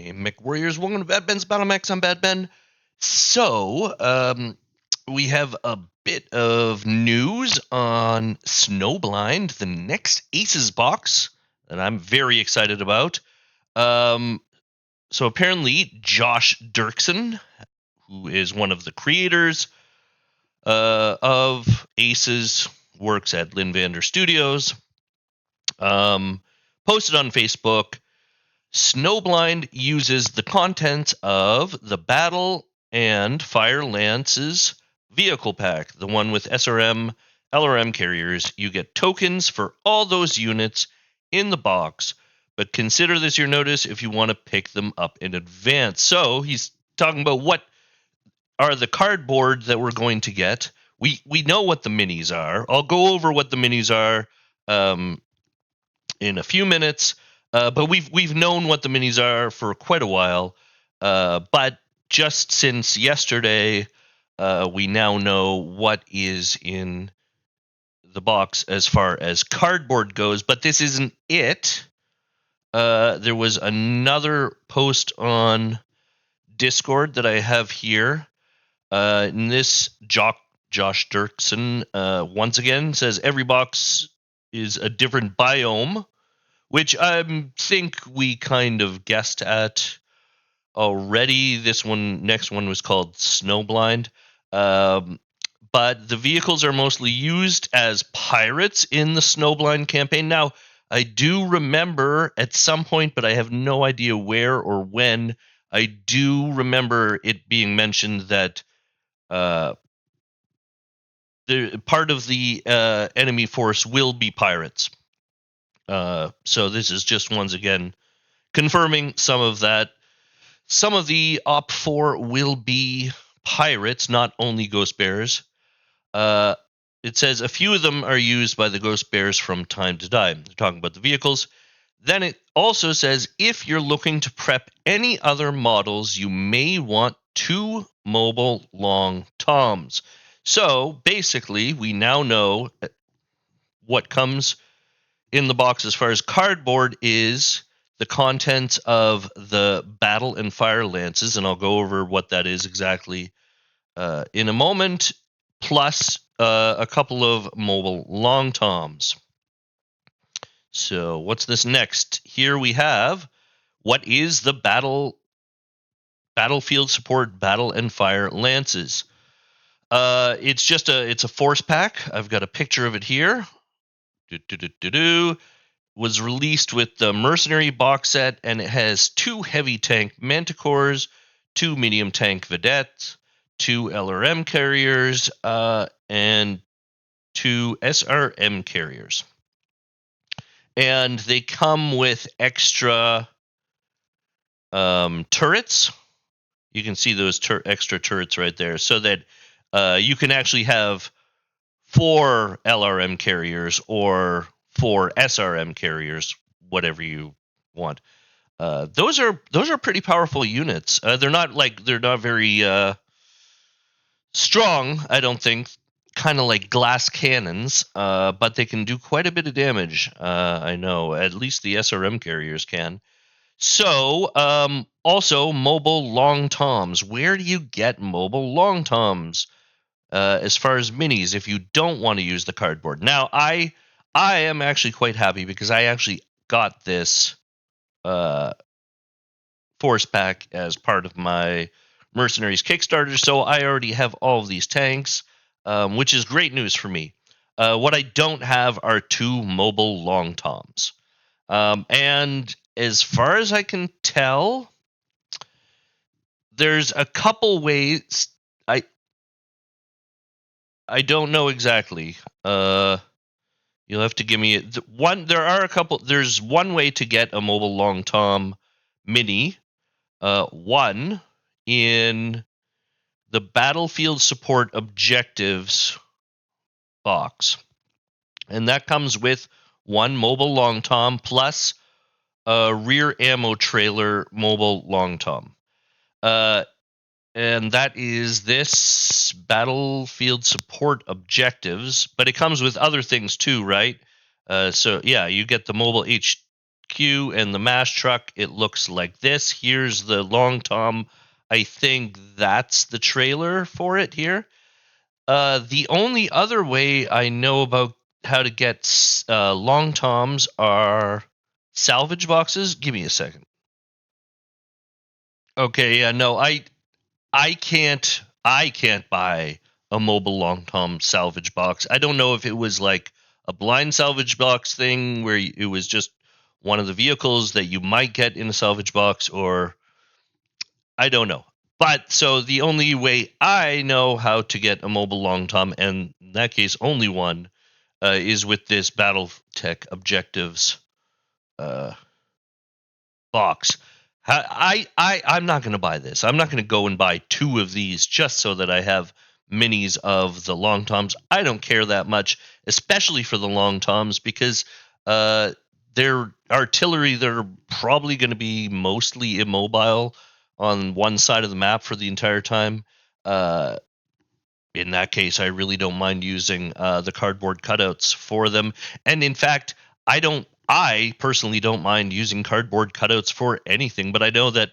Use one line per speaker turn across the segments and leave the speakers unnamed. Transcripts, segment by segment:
Hey, Mech Warriors, welcome to Bad Ben's Battle Mechs. I'm Bad Ben. So, we have a bit of news on Snowblind, the next Aces box that I'm very excited about. So apparently, Josh Dirksen, who is one of the creators of Aces, works at Lynn Vander Studios, posted on Facebook. Snowblind uses the contents of the Battle and Fire Lance's vehicle pack, the one with SRM, LRM carriers. You get tokens for all those units in the box, but consider this your notice if you want to pick them up in advance. So he's talking about what are the cardboard that we're going to get. We know what the minis are. I'll go over what the minis are in a few minutes. But we've known what the minis are for quite a while. But just since yesterday, we now know what is in the box as far as cardboard goes. But this isn't it. There was another post on Discord that I have here. In this, Josh Dirksen once again says every box is a different biome, which I think we kind of guessed at already. This next one was called Snowblind. But the vehicles are mostly used as pirates in the Snowblind campaign. Now, I do remember at some point, but I have no idea where or when, I do remember it being mentioned that part of the enemy force will be pirates. So this is just once again confirming some of that. Some of the Op 4 will be pirates, not only Ghost Bears. It says a few of them are used by the Ghost Bears from time to time. They're talking about the vehicles. Then it also says if you're looking to prep any other models, you may want 2 mobile long toms. So basically, we now know what comes in the box as far as cardboard is the contents of the Battle and Fire Lances, and I'll go over what that is exactly in a moment, plus a couple of mobile long toms. So what's this next? Here we have what is the Battlefield Support Battle and Fire Lances. It's a force pack. I've got a picture of it here. Was released with the Mercenary box set, and it has 2 heavy tank Manticores, 2 medium tank Vedettes, 2 LRM carriers, and 2 SRM carriers. And they come with extra turrets. You can see those extra turrets right there, so that you can actually have 4 LRM carriers or 4 SRM carriers, whatever you want. Those are pretty powerful units. They're not very strong, I don't think. Kind of like glass cannons, but they can do quite a bit of damage. I know, at least the SRM carriers can. So, also mobile long toms. Where do you get mobile long toms? As far as minis, if you don't want to use the cardboard. Now, I am actually quite happy because I actually got this force pack as part of my Mercenaries Kickstarter, so I already have all of these tanks, which is great news for me. What I don't have are 2 mobile long toms. And as far as I can tell, there's a couple ways. I don't know exactly. You'll have to give me one. There are a couple. There's one way to get a mobile long tom mini. One in the Battlefield Support Objectives box, and that comes with 1 mobile long tom plus a rear ammo trailer mobile long tom. And that is this Battlefield Support Objectives, but it comes with other things too, right? So yeah, you get the mobile HQ Q and the mash truck, it looks like this. Here's the Long Tom. I think that's the trailer for it here. The only other way I know about how to get Long Toms are salvage boxes. Give me a second. Okay, yeah, no, I can't buy a mobile Long Tom salvage box. I don't know if it was like a blind salvage box thing where it was just one of the vehicles that you might get in a salvage box, or I don't know. But so the only way I know how to get a mobile Long Tom, and in that case only one, is with this BattleTech objectives uh, box. I'm not going to buy this. I'm not going to go and buy two of these just so that I have minis of the Long Toms. I don't care that much, especially for the Long Toms, because they're artillery. They're probably going to be mostly immobile on one side of the map for the entire time. In that case, I really don't mind using the cardboard cutouts for them. And in fact, I personally don't mind using cardboard cutouts for anything, but I know that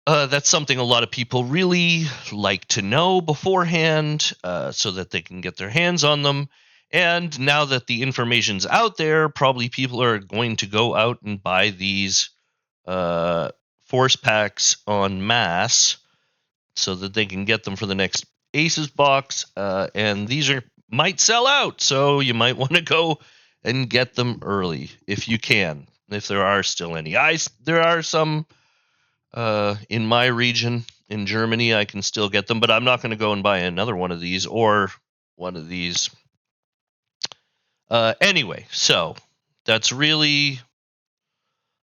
that's something a lot of people really like to know beforehand, so that they can get their hands on them. And now that the information's out there, probably people are going to go out and buy these force packs en masse so that they can get them for the next Aces box. And these might sell out, so you might want to go and get them early if you can, if there are still any. There are some in my region in Germany. I can still get them, but I'm not going to go and buy another one of these or one of these. Anyway, so that's really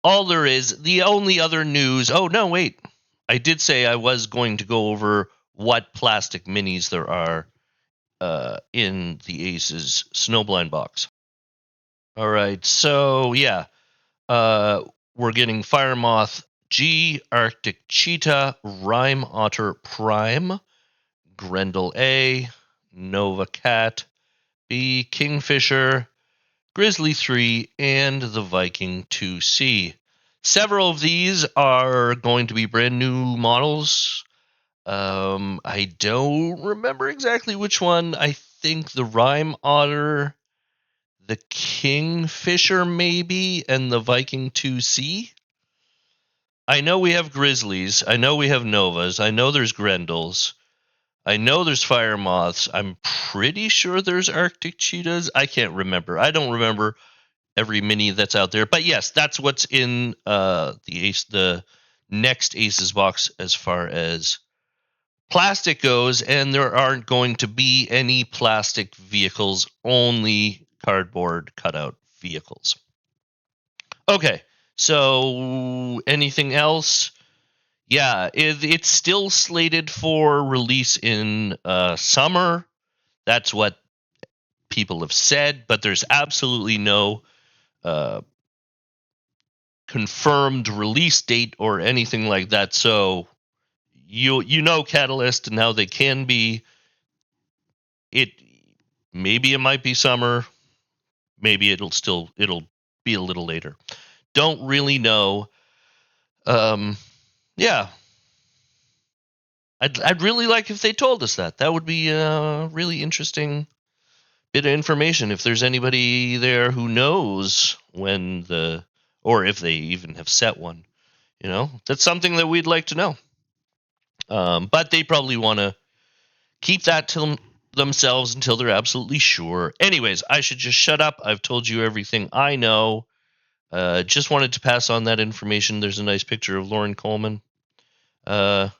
all there is. The only other news. Oh no, wait. I did say I was going to go over what plastic minis there are in the Aces Snowblind box. All right, so yeah, we're getting Fire Moth G, Arctic Cheetah, Rime Otter Prime, Grendel A, Nova Cat B, Kingfisher, Grizzly 3, and the Viking 2C. Several of these are going to be brand new models. I don't remember exactly which one. I think the Rime Otter, the Kingfisher maybe, and the Viking 2C. I know we have Grizzlies. I know we have Novas. I know there's Grendels. I know there's Fire Moths. I'm pretty sure there's Arctic Cheetahs. I can't remember. I don't remember every mini that's out there. But yes, that's what's in the next Aces box as far as plastic goes, and there aren't going to be any plastic vehicles, only cardboard cutout vehicles. Okay, so anything else? Yeah, it's still slated for release in summer. That's what people have said, but there's absolutely no confirmed release date or anything like that. So you know Catalyst and how they can be. Maybe it might be summer, maybe it'll be a little later. Don't really know. Yeah, I'd really like if they told us that. That would be a really interesting bit of information. If there's anybody there who knows when or if they even have set one, that's something that we'd like to know. But they probably want to keep that to themselves until they're absolutely sure. Anyways, I should just shut up. I've told you everything I know. Just wanted to pass on that information. There's a nice picture of Lauren Coleman. There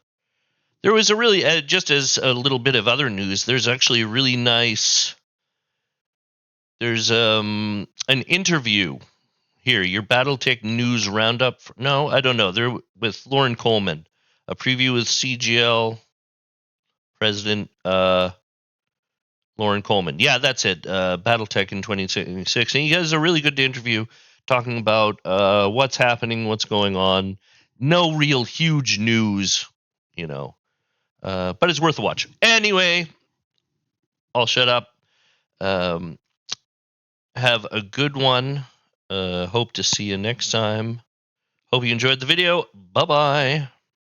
was a really, just as a little bit of other news, there's actually a really nice, there's an interview here, your BattleTech News Roundup. No, I don't know. They're with Lauren Coleman. A preview with CGL President Lauren Coleman. Yeah, that's it. BattleTech in 2026. And he has a really good interview talking about what's happening, what's going on. No real huge news, but it's worth a watch. Anyway, I'll shut up. Have a good one. Hope to see you next time. Hope you enjoyed the video. Bye-bye.